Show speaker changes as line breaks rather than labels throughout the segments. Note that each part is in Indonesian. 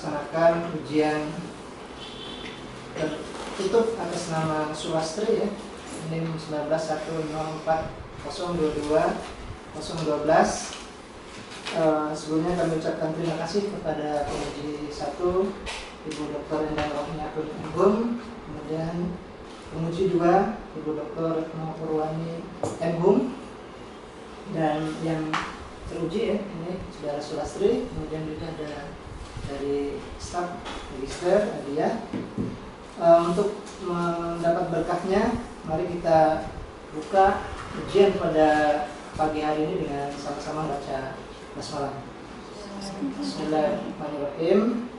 melaksanakan ujian tertutup atas nama Sulastri ya, NIM 19104022012. Sebelumnya kami ucapkan terima kasih kepada penguji 1 Ibu Dr. Endang Rohmiatun MHum, kemudian penguji 2 Ibu Dr. Retno Purwani MHum, dan yang teruji ya ini Saudara Sulastri, kemudian juga ada dari staf magister Adia. Untuk mendapat berkahnya, mari kita buka ujian pada pagi hari ini dengan sama-sama baca basmalah. Bismillahirrahmanirrahim.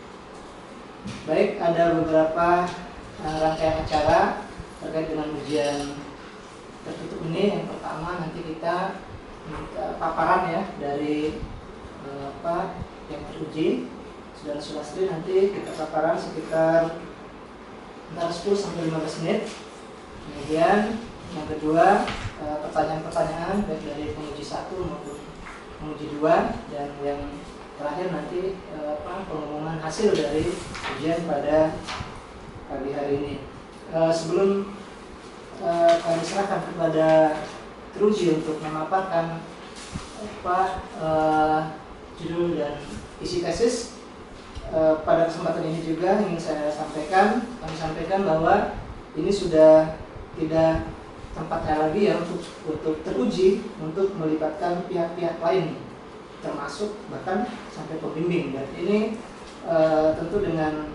Baik, ada beberapa rangkaian acara terkait dengan ujian tertutup ini. Yang pertama, nanti kita minta paparan ya dari yang teruji, Saudara Sulastri. Nanti kita paparan sekitar antara 10 sampai 15 menit. Kemudian yang kedua, pertanyaan-pertanyaan baik dari penguji 1 maupun penguji 2, dan yang terakhir nanti pengumuman hasil dari ujian pada pagi hari ini. Sebelum kami serahkan kepada teruji untuk memaparkan judul dan isi tesis, pada kesempatan ini juga ingin kami sampaikan bahwa ini sudah tidak tempatnya lagi ya untuk teruji untuk melibatkan pihak-pihak lain, termasuk bahkan sampai pembimbing. Dan ini tentu dengan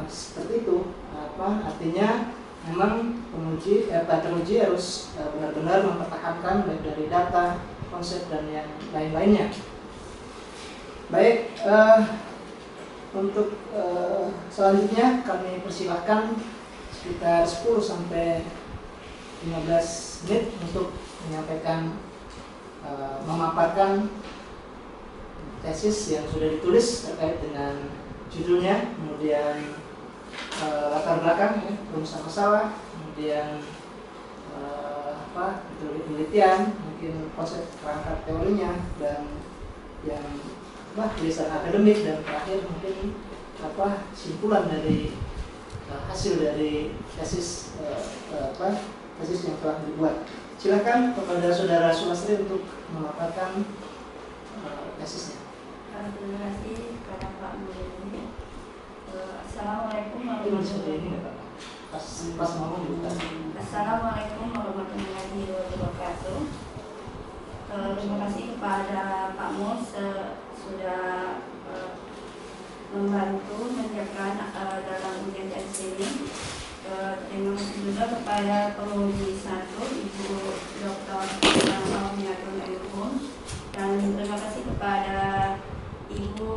seperti itu, artinya memang teruji harus benar-benar mempertahankan baik dari data, konsep, dan yang lain-lainnya. Baik, untuk selanjutnya kami persilahkan sekitar 10 sampai 15 menit untuk menyampaikan, memaparkan tesis yang sudah ditulis terkait dengan judulnya, kemudian latar belakang ya, rumus masalah, kemudian penelitian, mungkin konsep perangkat teorinya, dan yang tulisan akademik, dan terakhir mungkin simpulan dari hasil dari tesis yang telah dibuat. Silakan kepada Saudara Sulastri untuk memaparkan tesisnya.
Terima kasih kepada Pak Mulyadi. Assalamualaikum warahmatullahi wabarakatuh. Assalamualaikum warahmatullahi wabarakatuh. Terima kasih kepada Pak Mus sudah membantu menyiapkan dalam ujian tesis ini. Terima kasih juga kepada penguji 1 Ibu Dr. Endang Rohmiatun MHum, dan terima kasih kepada Ibu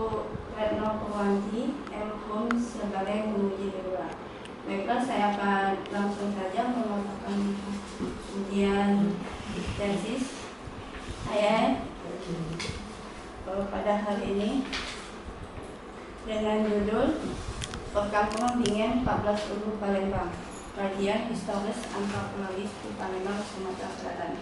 Retno Purwani MHum sebagai penguji 2. Baiklah, saya akan langsung saja memaparkan ujian tesis saya pada hari ini dengan judul Perkampungan Bingen 14 Ulu Palembang, Kajian Historis Antropologis di Palembang, Sumatera Selatan.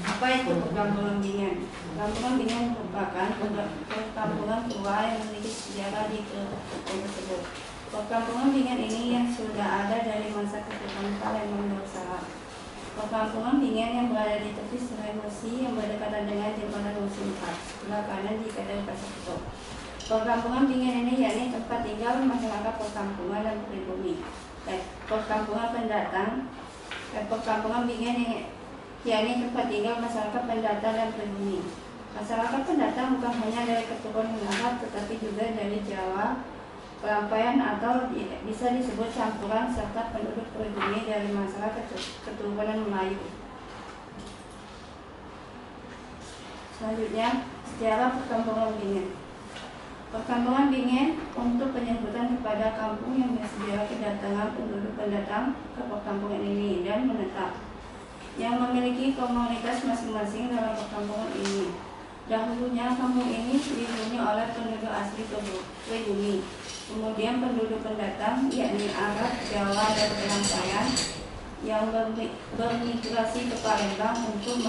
Apa itu Perkampungan Bingen? Perkampungan Bingen merupakan perkampungan tua yang memiliki sejarah di kabupaten tersebut. Perkampungan Bingen ini yang sudah ada dari masa Kesultanan Palembang Darussalam. Perkampungan Bingen yang berada di tepi Sungai Musi yang berdekatan dengan jembatan Musi 4, sebelah kanan di Kadal Pasar Kuto. Perkampungan Bingen ini yakni tempat tinggal masyarakat perkampungan dan pribumi. Perkampungan pendatang, perkampungan Bingen ini yakni tempat tinggal masyarakat pendatang dan pribumi. Masyarakat pendatang bukan hanya dari keturunan Arab, tetapi juga dari Jawa, Pelampaian, atau bisa disebut campuran serta penduduk pribumi dari masyarakat keturunan Melayu. Selanjutnya, sejarah perkampungan Bingen. Perkampungan Bingen untuk penyebutan kepada kampung yang bersejarah kedatangan penduduk pendatang ke perkampungan ini dan menetap, yang memiliki komunitas masing-masing dalam perkampungan ini. Dahulunya kampung ini dihuni oleh penduduk asli pribumi. Kemudian penduduk pendatang yakni Arab, Jawa, dan Pelampaian yang bermigrasi ke Palembang untuk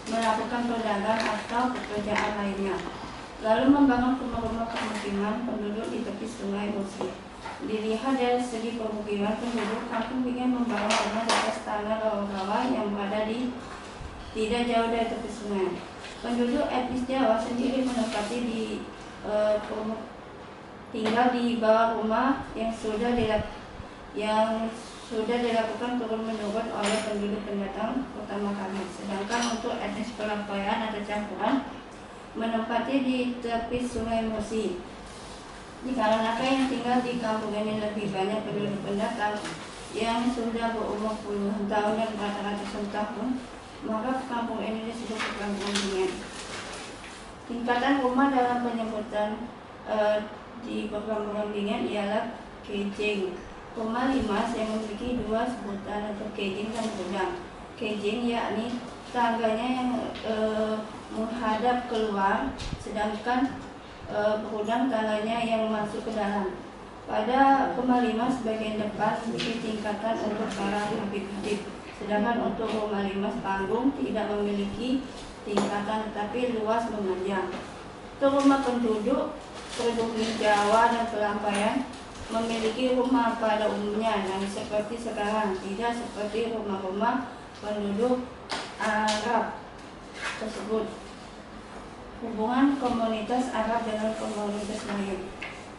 melakukan perdagangan atau pekerjaan lainnya. Lalu membangun rumah-rumah permukiman penduduk di tepi sungai Musi. Dilihat dari segi permukiman penduduk, kampung Bingen membangun rumah di atas tanah rawa-rawa yang berada di tidak jauh dari tepi sungai. Penduduk etnis Jawa sendiri menempati tinggal di bawah rumah yang sudah dilakukan turun-menurun oleh penduduk pendatang pertama kali. Sedangkan untuk etnis pelampaian atau campuran menempati di tepi sungai Musi. Dikarenakan yang tinggal di kampung ini lebih banyak penduduk pendatang yang sudah berumur puluhan tahun dan rata-ratusan tahun, maka kampung ini disebut perkampungan Bingen. Tingkatan rumah dalam penyebutan di perkampungan Bingen ialah kejing. Rumah limas yang memiliki dua sebutan atau kejing dan gudang. Kejing yakni tangganya yang menghadap keluar, sedangkan gudang tangganya yang masuk ke dalam. Pada rumah limas bagian depan memiliki tingkatan untuk arah habib-habib, sedangkan untuk rumah limas panggung tidak memiliki tingkatan tetapi luas memanjang. Untuk rumah penduduk pribumi Jawa dan pelampaian memiliki rumah pada umumnya yang seperti sekarang, tidak seperti rumah-rumah penduduk Arab tersebut. Hubungan komunitas Arab dengan komunitas lain.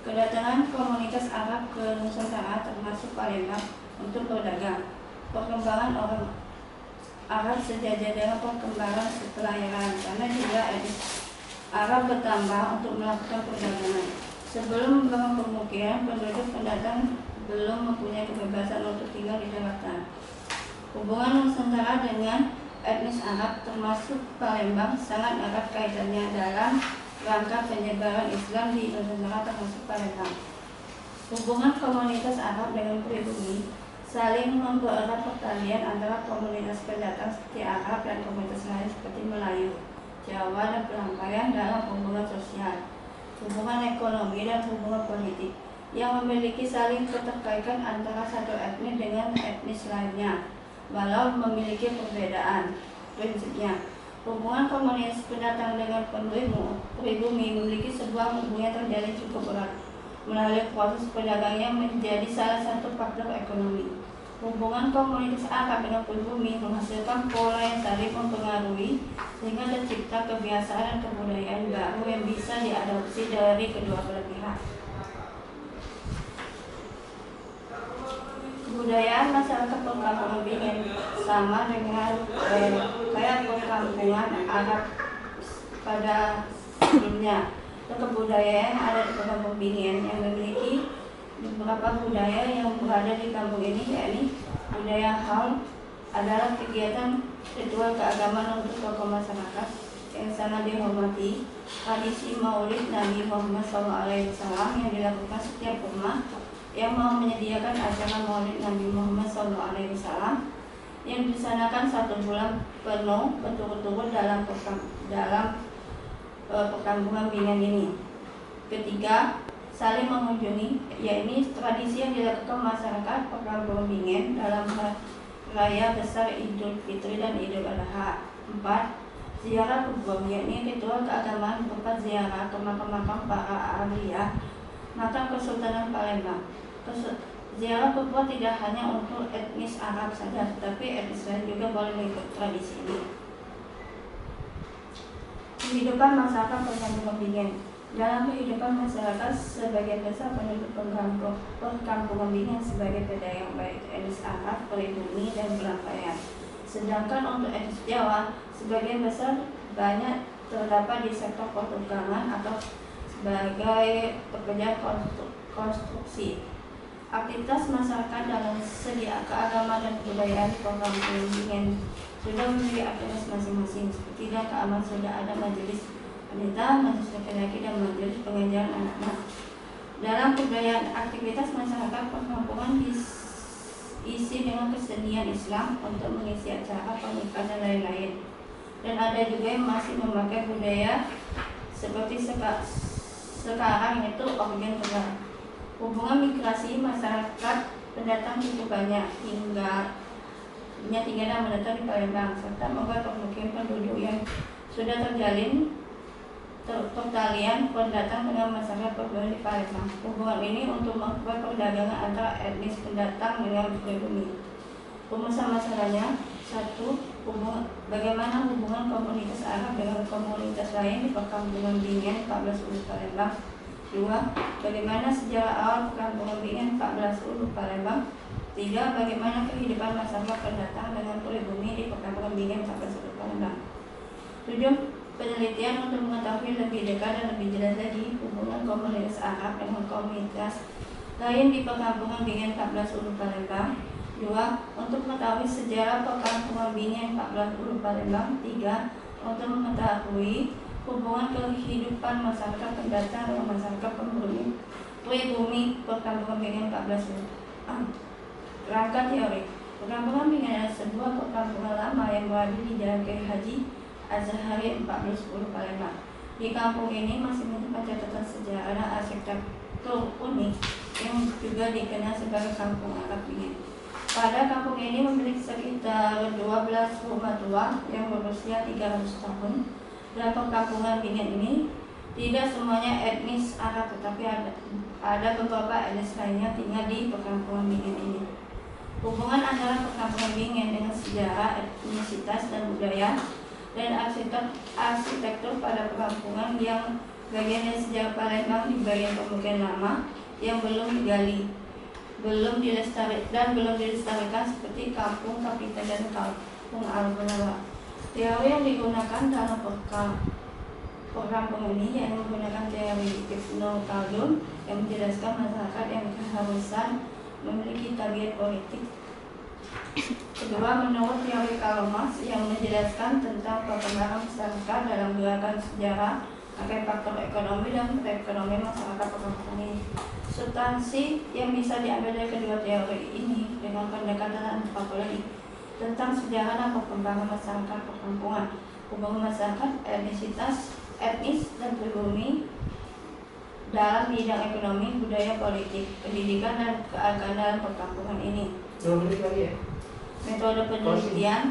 Kedatangan komunitas Arab ke Nusantara termasuk Palembang untuk berdagang. Perkembangan orang Arab sejajar dengan perkembangan pelayaran, karena juga etnis Arab bertambah untuk melakukan perdagangan. Sebelum membangun pemukiman, penduduk pendatang belum mempunyai kebebasan untuk tinggal di daratan. Hubungan Nusantara dengan etnis Arab termasuk Palembang sangat erat kaitannya dalam rangka penyebaran Islam di Nusantara termasuk Palembang. Hubungan komunitas Arab dengan pribumi saling mempererat pertalian antara komunitas pendatang seperti Arab dan komunitas lain seperti Melayu, Jawa dan pelampaian dalam hubungan sosial, hubungan ekonomi dan hubungan politik yang memiliki saling keterkaitan antara satu etnis dengan etnis lainnya, walau memiliki perbedaan prinsipnya. Hubungan komunitas pendatang dengan pribumi memiliki sebuah hubungan terjadi cukup erat melalui proses perdagangan yang menjadi salah satu faktor ekonomi. Hubungan komunitas Arab dengan pribumi menghasilkan pola yang saling mempengaruhi sehingga tercipta kebiasaan dan kebudayaan baru yang bisa diadopsi dari kedua belah pihak. Kebudayaan masyarakat perkampungan Bingen sama dengan kayak perkampungan Arab pada sebelumnya. Kebudayaan ada di perkampungan Bingen yang memiliki beberapa budaya yang berada di kampung ini, yakni budaya haul adalah kegiatan ritual keagamaan untuk tokoh masyarakat yang sangat dihormati. Tradisi Maulid Nabi Muhammad SAW yang dilakukan setiap rumah yang mau menyediakan acara Maulid Nabi Muhammad SAW yang disanakan 1 bulan penuh berturut-turut dalam perkampungan Bingen ini. Ketiga, saling mengunjungi, yaitu tradisi yang dilakukan masyarakat perkampungan Bingen dalam raya besar Idul Fitri dan Idul Adha. 4. Ziarah kubur, yakni ritual keagamaan berupa ziarah ke makam-makam para awliya, makam Kesultanan Palembang. Ziarah kubur tidak hanya untuk etnis Arab saja, tetapi etnis lain juga boleh mengikuti tradisi ini. Kehidupan masyarakat perkampungan Bingen. Dalam kehidupan masyarakat, sebagian besar penduduk perkampungan Bingen sebagai pedagang baik etnis Arab, pribumi dan pelampaian. Sedangkan untuk etnis Jawa, sebagian besar banyak terdapat di sektor pertukangan atau sebagai pekerja konstruksi. Aktivitas masyarakat dalam segi keagamaan dan kebudayaan perkampungan Bingen sudah memiliki aktivitas masing-masing. Seperti keagamaan sudah ada majelis wanita, majelis laki-laki dan majelis pengajian anak-anak. Dalam kebudayaan, aktivitas masyarakat perkampungan diisi dengan kesenian Islam untuk mengisi acara pernikahan dan lain-lain. Dan ada juga yang masih memakai budaya seperti sekarang yaitu organ tunggal. Hubungan migrasi masyarakat pendatang cukup banyak hingga tinggal dan menetap di Palembang serta membuat pemukiman penduduk yang sudah terjalin pertalian pendatang dengan masyarakat pribumi di Palembang. Hubungan ini untuk membuat perdagangan antara etnis pendatang dengan pribumi. Rumusan masalahnya: 1. Bagaimana hubungan komunitas Arab dengan komunitas lain di perkampungan Bingen 14 Ulu Palembang. 2. Bagaimana sejarah awal perkampungan Bingen 14 Ulu Palembang. 3. Bagaimana kehidupan masyarakat pendatang dengan pribumi di perkampungan Bingen 14 Ulu Palembang. 7. Penelitian untuk mengetahui lebih dekat dan lebih jelas lagi hubungan komunitas Arab dengan komunitas lain di perkampungan Bingen 14 Ulu Palembang. 2. Untuk mengetahui sejarah perkampungan Bingen 14 Ulu Palembang. 3. Untuk mengetahui hubungan kehidupan masyarakat pendatang dengan masyarakat pribumi perkampungan Bingen 14 Ulu. Rangka teori. Perkampungan Bingen adalah sebuah perkampungan lama yang berada di Jalan Kiai Haji Azhari 14 Ulu Palembang. Di kampung ini masih menyimpan catatan sejarah dan arsitektur unik yang juga dikenal sebagai Kampung Arab Bingen. Pada kampung ini memiliki sekitar 12 rumah tua yang berusia 300 tahun. Dan perkampungan Bingen ini tidak semuanya etnis Arab, tetapi ada beberapa etnis lainnya tinggal di perkampungan Bingen ini. Hubungan antara perkampungan Bingen dengan sejarah, etnisitas, dan budaya dan arsitektur pada perkampungan yang bagian dari sejarah Palembang di bagian pemukiman lama yang belum digali, belum dilestarikan seperti Kampung Kapitan dan Kampung Al-Munawarah. Teori yang digunakan dalam perkampungan ini yang menggunakan teori Ibnu Khaldun yang menjelaskan masyarakat yang keharusan memiliki tabiat politik. Kedua, menurut teori Karl Marx yang menjelaskan tentang perkembangan masyarakat dalam gerakan sejarah akan faktor ekonomi dan perekonomian masyarakat perkampungan ini. Substansi yang bisa diambil dari kedua teori ini dengan pendekatan antropologi tentang sejarah dan perkembangan masyarakat perkampungan, hubungan masyarakat, etnis dan pribumi dalam bidang ekonomi, budaya, politik, pendidikan, dan keagamaan perkampungan ini.
2 menit lagi ya.
Metode penelitian.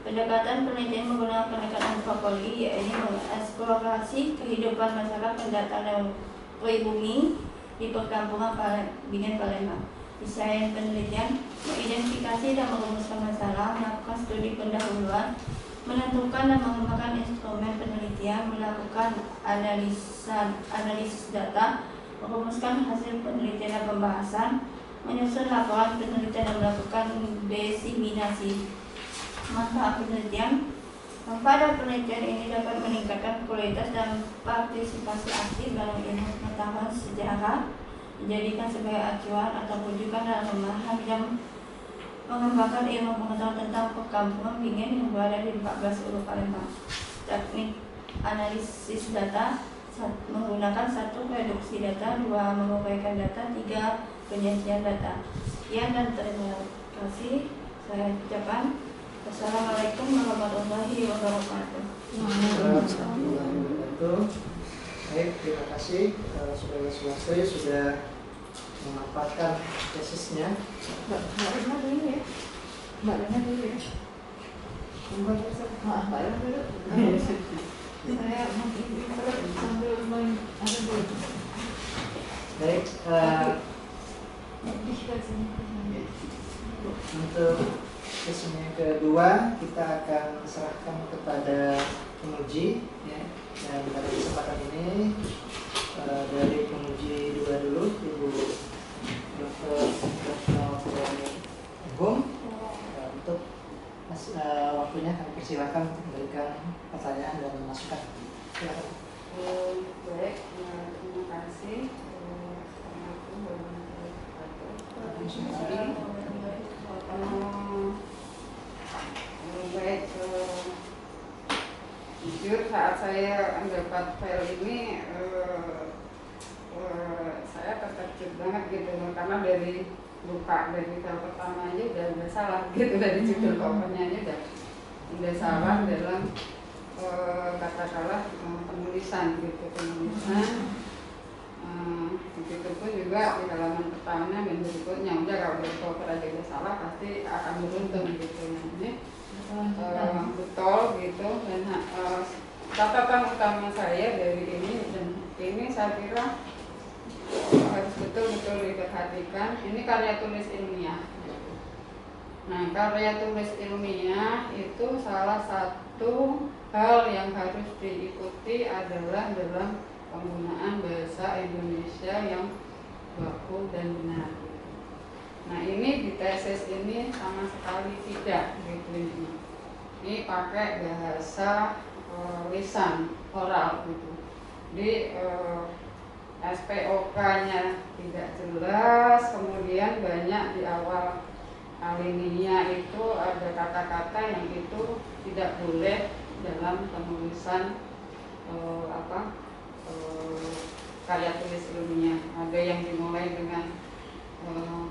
Pendekatan penelitian menggunakan pendekatan antropologi, yaitu mengeksplorasi kehidupan masyarakat pendatang dan pribumi di perkampungan Bingen Palembang. Desain penelitian mengidentifikasi dan merumuskan masalah, melakukan studi pendahuluan, menentukan dan mengembangkan instrumen penelitian, melakukan analisis data, merumuskan hasil penelitian dan pembahasan, menyusun laporan penelitian dan melakukan diseminasi manfaat penelitian. Pada penelitian ini dapat meningkatkan kualitas dan partisipasi aktif dalam ilmu pengetahuan sejarah, dijadikan sebagai acuan atau rujukan dalam memahami dan mengembangkan ilmu pengetahuan tentang perkampungan Bingen yang berada di 14 Ulu Palembang. Teknik analisis data: 1. Menggunakan 1. Reduksi data, 2. Menguraikan data, 3. Penyajian data. Sekian dan terima kasih saya ucapkan. Wassalamualaikum warahmatullahi wabarakatuh.
Baik, terima kasih saudara swasta sudah memaparkan tesisnya.
Mbak Rena dulu ya. Mbak Rena dulu ya. Mbak Rena dulu. Saya sambil main ada dulu.
Baik, untuk sesi yang kedua kita akan serahkan kepada penguji ya. Dan pada kesempatan ini dari penguji dua dulu, Ibu Dr. Hum, untuk waktunya kami persilakan untuk memberikan pertanyaan dan masukan. Silakan.
Baik, terima kasih. Assalamualaikum warahmatullahi wabarakatuh. Baik, jujur saat saya mendapat file ini saya terkejut banget gitu, karena dari buka dari file pertama aja udah salah gitu, dari judul covernya aja udah salah dalam katakanlah penulisan gitu, begitu pun juga
juga di halaman pertama dan berikutnya. Udah kalau developer aja udah salah pasti akan beruntun gitu. Nah, ini betul gitu. Dan catatan utama saya dari ini, dan ini saya kira harus betul-betul diperhatikan. Ini karya tulis ilmiah. Nah, karya tulis ilmiah itu salah satu hal yang harus diikuti adalah dalam penggunaan bahasa Indonesia yang baku dan benar. Nah, ini di tesis ini sama sekali tidak gitu ini. Ini pakai bahasa lisan oral gitu. Di SPOK-nya tidak jelas, kemudian banyak di awal alinea itu ada kata-kata yang itu tidak boleh dalam penulisan karya tulis ilmiah. Ada yang dimulai dengan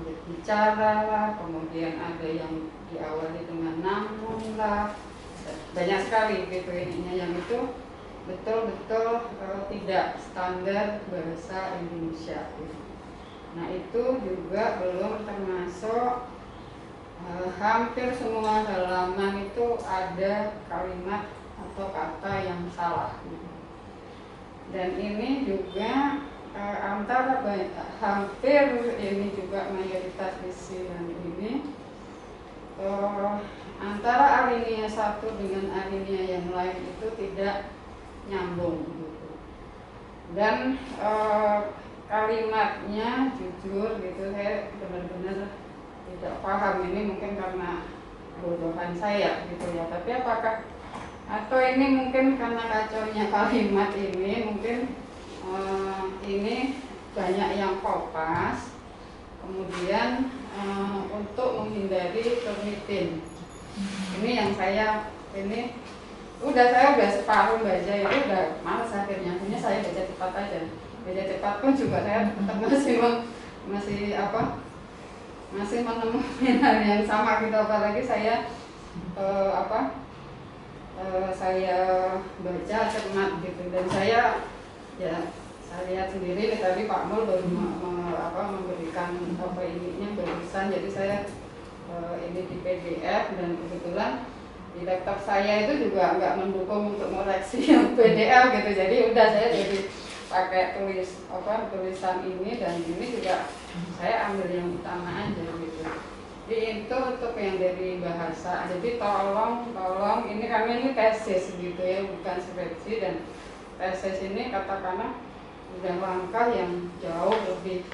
berbicara lah, kemudian ada yang diawali dengan namun lah, banyak sekali gitu ininya yang itu betul-betul tidak standar bahasa Indonesia gitu. Nah, itu juga belum termasuk hampir semua halaman itu ada kalimat atau kata yang salah gitu. Dan ini juga hampir ini juga mayoritas isi dan ini antara alinea satu dengan alinea yang lain itu tidak nyambung gitu. Dan kalimatnya jujur gitu saya benar-benar tidak paham, ini mungkin karena bodohan saya gitu ya, tapi apakah atau ini mungkin karena kacaunya kalimat ini, mungkin ini banyak yang kopas, kemudian untuk menghindari termitin. Ini yang saya saya udah separuh baca itu udah males akhirnya saya baca cepat aja. Baca cepat pun juga saya tetap masih menemukan hal yang sama gitu, apalagi saya saya baca cermat gitu. Dan saya lihat sendiri tadi Pak Mul baru memberikan ininya barusan, jadi saya ini di PDF, dan kebetulan di laptop saya itu juga nggak mendukung untuk mengoreksi yang PDF gitu, jadi udah saya jadi pakai tulisan ini, dan ini juga saya ambil yang utama aja gitu. Jadi itu untuk yang dari bahasa. Jadi tolong ini kami ini tesis gitu ya, bukan skripsi, dan tesis ini katakanlah udah langkah yang jauh lebih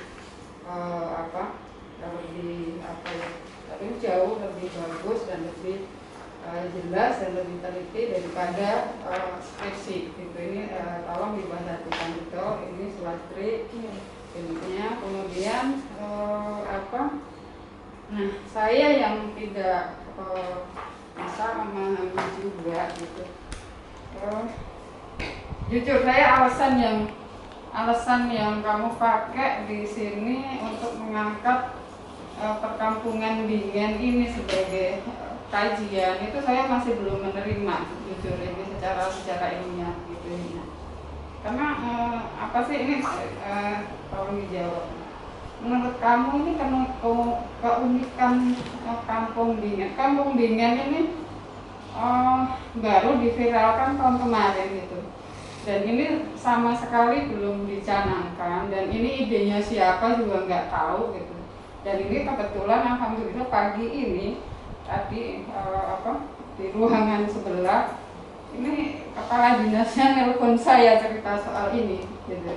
jauh lebih bagus dan lebih jelas dan lebih teliti daripada skripsi gitu. Ini tolong diperhatikan betul, ini Sulastri ininya. Kemudian nah, saya yang tidak bisa memahami juga gitu. Jujur saya alasan yang kamu pakai di sini untuk mengangkat perkampungan Bingen ini sebagai kajian itu saya masih belum menerima jujur ini secara ilmiah gitu ya. Karena apa sih ini tolong dijawab. Menurut kamu ini keunikan Kampung Bingen. Kampung Bingen ini baru diviralkan tahun kemarin gitu. Dan ini sama sekali belum dicanangkan, dan ini idenya siapa juga nggak tahu gitu. Dan ini kebetulan alhamdulillah pagi ini tadi di ruangan sebelah ini kepala dinasnya nelpon saya cerita soal ini gitu.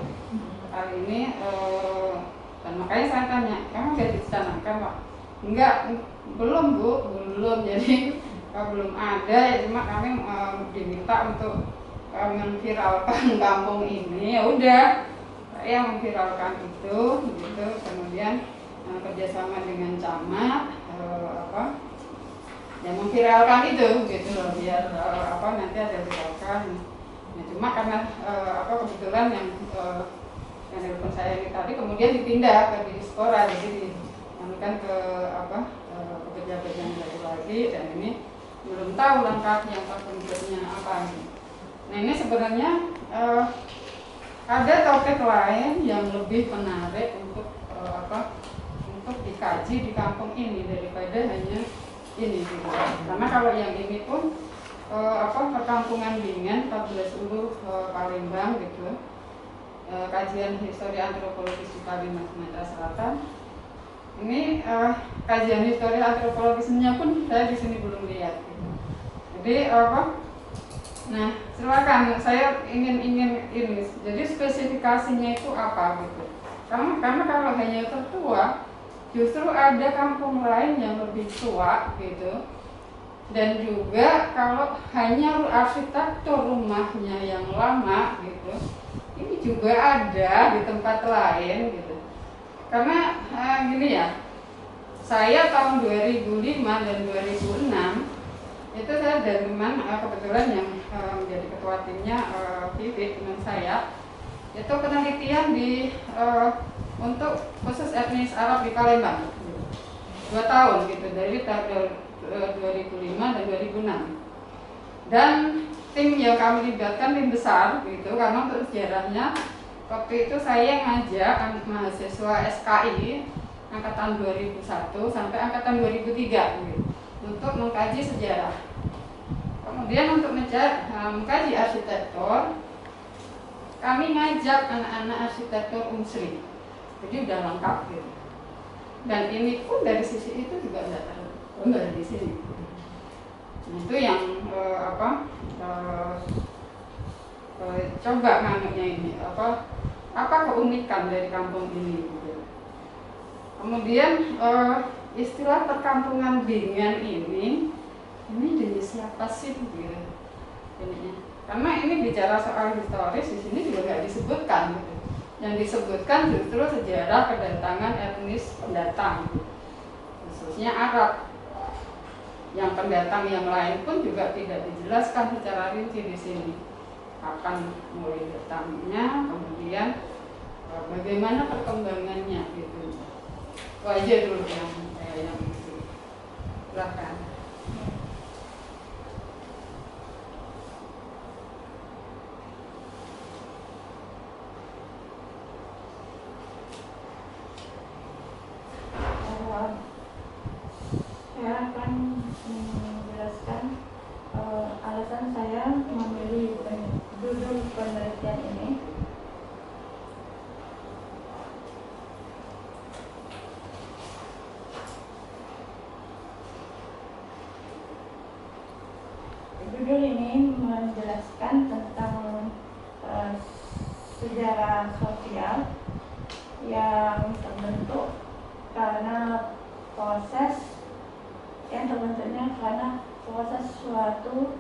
Hal ini dan makanya saya tanya, kamu udah dicanangkan Pak? Enggak, belum Bu, belum. Jadi belum ada, cuma kami diminta untuk memviralkan kampung ini. Ya udah, saya memviralkan itu gitu. Kemudian kerjasama dengan camat yang memviralkan itu gitu loh, biar nanti ada viralkan. Nah, cuma karena kebetulan yang telepon saya ini tadi kemudian dipindah ke Dispora, jadi dianukan ke pejabat yang baru lagi, dan ini belum tahu langkah yang berikutnya apa. Nah, ini sebenarnya ada topik lain yang lebih menarik untuk untuk dikaji di kampung ini daripada hanya ini gitu. Karena kalau yang ini pun perkampungan Bingan 14 Ulu Palembang gitu, kajian histori antropologis di Palembang Sumatera Selatan. Ini kajian histori antropologisnya pun saya di sini belum lihat gitu. Jadi nah silakan, saya ingin ini. Jadi spesifikasinya itu apa gitu? Karena kalau hanya tertua, justru ada kampung lain yang lebih tua gitu. Dan juga kalau hanya arsitektur rumahnya yang lama gitu, ini juga ada di tempat lain gitu. Karena gini ya, saya tahun 2005 dan 2006 itu saya dan teman kebetulan yang menjadi ketua timnya Vivi teman saya, itu penelitian di untuk khusus etnis Arab di Palembang 2 tahun gitu, dari tahun 2005 dan 2006. Dan tim yang kami libatkan tim besar gitu, karena untuk sejarahnya waktu itu saya ngajak mahasiswa SKI angkatan 2001 sampai angkatan 2003 gitu, untuk mengkaji sejarah. Kemudian untuk mengkaji arsitektur, kami ngajak anak-anak arsitektur Unsri, jadi udah lengkap gitu. Dan ini pun dari sisi itu juga enggak di sini. Nah, itu yang coba nganggapnya ini apa keunikan dari kampung ini gitu. Kemudian istilah perkampungan Bingan ini dari siapa sih gitu. Karena ini bicara soal historis, di sini juga nggak disebutkan gitu. Yang disebutkan justru sejarah kedatangan etnis pendatang, khususnya Arab. Yang pendatang yang lain pun juga tidak dijelaskan secara rinci di sini. Kapan mulai datangnya, kemudian bagaimana perkembangannya gitu. Itu aja dulu yang itu. Silakan.
Saya akan menjelaskan alasan saya memilih judul penelitian ini. Judul ini menjelaskan tentang sejarah sosial yang terbentuk karena proses suatu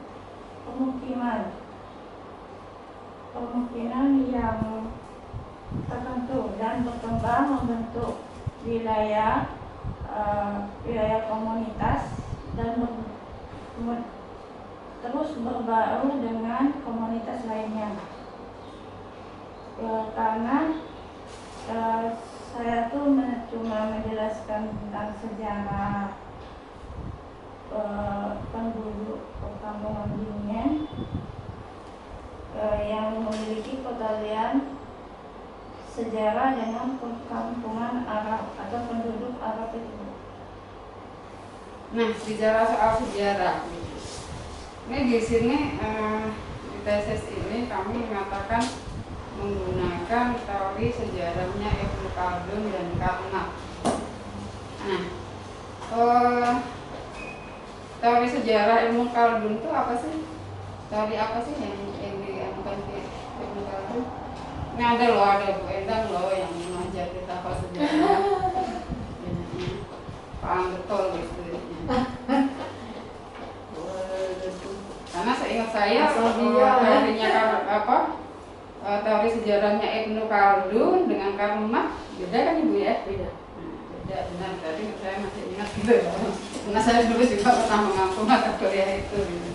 pemukiman yang tertentu dan berkembang membentuk wilayah komunitas dan terus berbaur dengan komunitas lainnya. Karena saya tuh cuma menjelaskan tentang sejarah penduduk perkampungan Bingan yang memiliki peralihan sejarah dengan perkampungan Arab atau penduduk Arab itu.
Nah, bicara soal sejarah, ini di sini di tesis ini kami mengatakan menggunakan teori sejarahnya Ibnu Khaldun dan Karnak. Nah, teori sejarah Ibnu Khaldun itu apa sih? Teori apa sih yang dianukan di Ibnu Khaldun? Ini ada Bu Endang yang mengajar kita apa sejarah. Paham betul gitu. Karena seingat saya teorinya teori sejarahnya Ibnu Khaldun dengan Karl Marx beda kan Ibu ya? Beda. Beda benar, berarti saya masih ingat gitu ya. Karena saya dulu juga pernah mengampu mata kuliah itu. Gitu.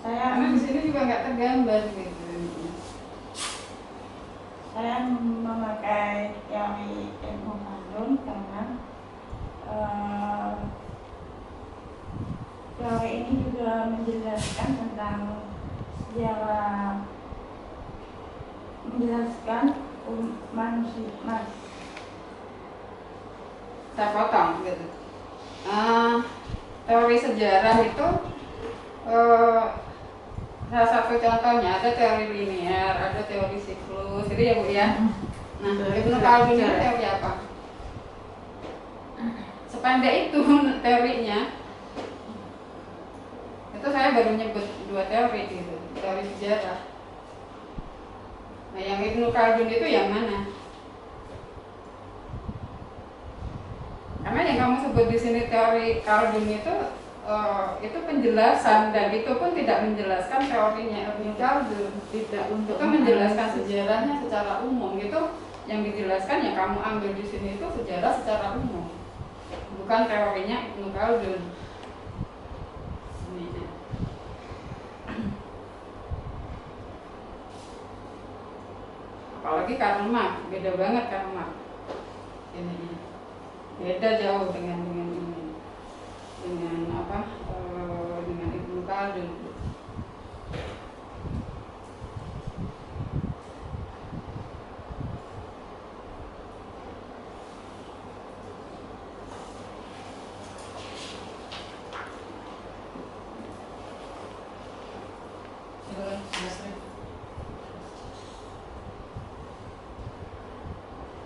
Karena di sini juga nggak tergambar gitu.
Saya memakai teori Ibnu Khaldun karena teori ini juga menjelaskan tentang sejarah menjelaskan manusia mas.
Saya potong gitu. Teori sejarah itu salah satu contohnya ada teori linear, ada teori siklus, jadi ya Bu ya. Nah, Ibnu Khaldun itu teori apa? Sependek itu teorinya. Itu saya baru nyebut 2 teori gitu, teori sejarah. Nah, yang Ibnu Khaldun itu yang mana? Karena yang kamu sebut di sini teori Khaldun itu penjelasan, dan itu pun tidak menjelaskan teorinya Ibnu Khaldun,
tidak untuk
itu menjelaskan sejarahnya secara umum. Itu yang dijelaskan yang kamu ambil di sini itu sejarah secara umum, bukan teorinya Ibnu Khaldun. Apalagi Karl Marx, beda banget Karl Marx. Ini beda jauh dengan apa? Dengan Ibnu Khaldun.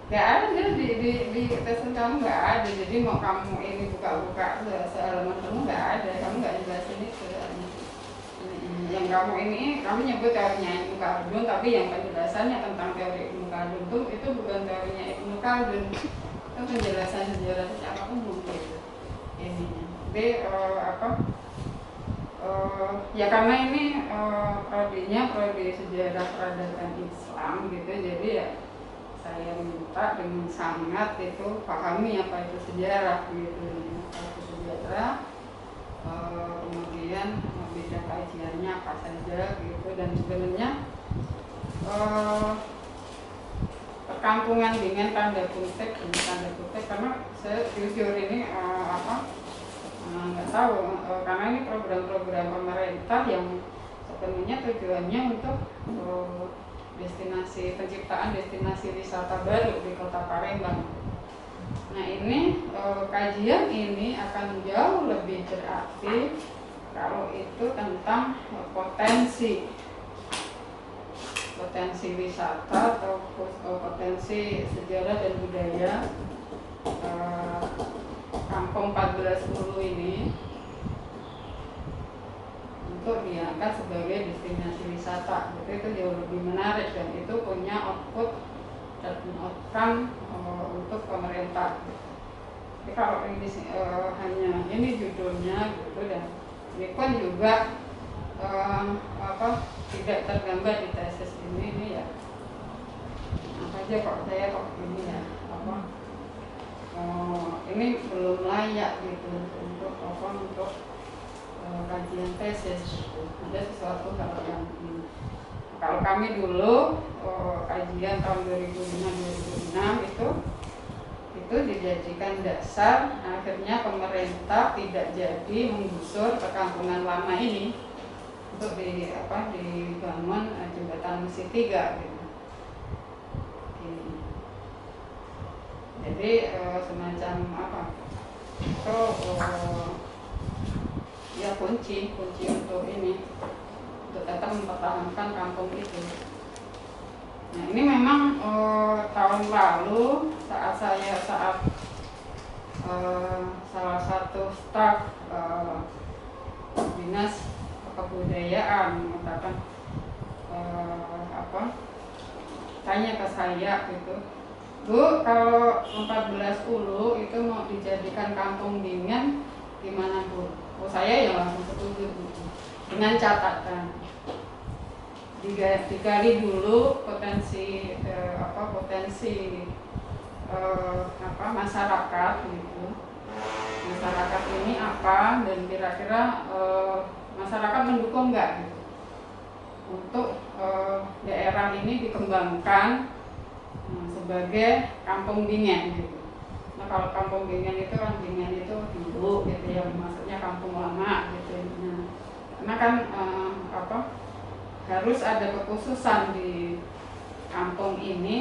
Gak ada di tesan kamu, gak ada. Jadi mau kamu ini buka-buka sehalaman kamu gak ada, kamu gak jelasin itu. Yang kamu ini, kamu nyebut teorinya Ibnu Khaldun, tapi yang penjelasannya tentang teori Ibnu Khaldun itu bukan teorinya Ibnu Khaldun, itu penjelasan sejarah secara umum gitu. Jadi ya karena ini prodi sejarah peradaban Islam gitu, jadi ya saya minta dengan sangat itu pahami apa itu sejarah gitu, apa itu sejarah, kemudian bidang kajiannya apa saja gitu, dan sebenarnya perkampungan dengan tanda kutip karena saya jujur ini nggak tahu, karena ini program-program pemerintah yang sebenarnya tujuannya untuk penciptaan destinasi wisata baru di Kota Palembang. Nah ini kajian ini akan jauh lebih berarti kalau itu tentang potensi wisata atau potensi sejarah dan budaya Kampung 14 Ulu ini untuk diangkat sebagai destinasi wisata. Itu jauh lebih menarik dan itu punya output dan outcome untuk pemerintah. Jadi kalau ini hanya ini judulnya gitu, dan ini pun juga tidak tergambar di tesis ini ya. Apa aja kok saya ini ya ini belum layak gitu untuk kajian tesis. Ada sesuatu hal yang kalau kami dulu kajian tahun 2005-2006 itu dijadikan dasar, akhirnya pemerintah tidak jadi menggusur perkampungan lama ini untuk dibangun jembatan Musi 3 gitu. Jadi semacam itu ya kunci untuk ini, untuk tetap mempertahankan kampung itu. Nah ini memang tahun lalu saat salah satu staf dinas kebudayaan mengatakan tanya ke saya gitu, Bu, kalau 14 Ulu itu mau dijadikan kampung dingin gimana Bu? Saya yang langsung setuju Bu, dengan catatan digali dulu potensi masyarakat gitu. Masyarakat ini apa dan kira-kira masyarakat mendukung nggak gitu, untuk daerah ini dikembangkan sebagai kampung dingin gitu. Nah kalau kampung dingin itu kan dingin itu dulu gitu ya, maksudnya kampung lama gitu. Nah, karena kan harus ada kekhususan di kampung ini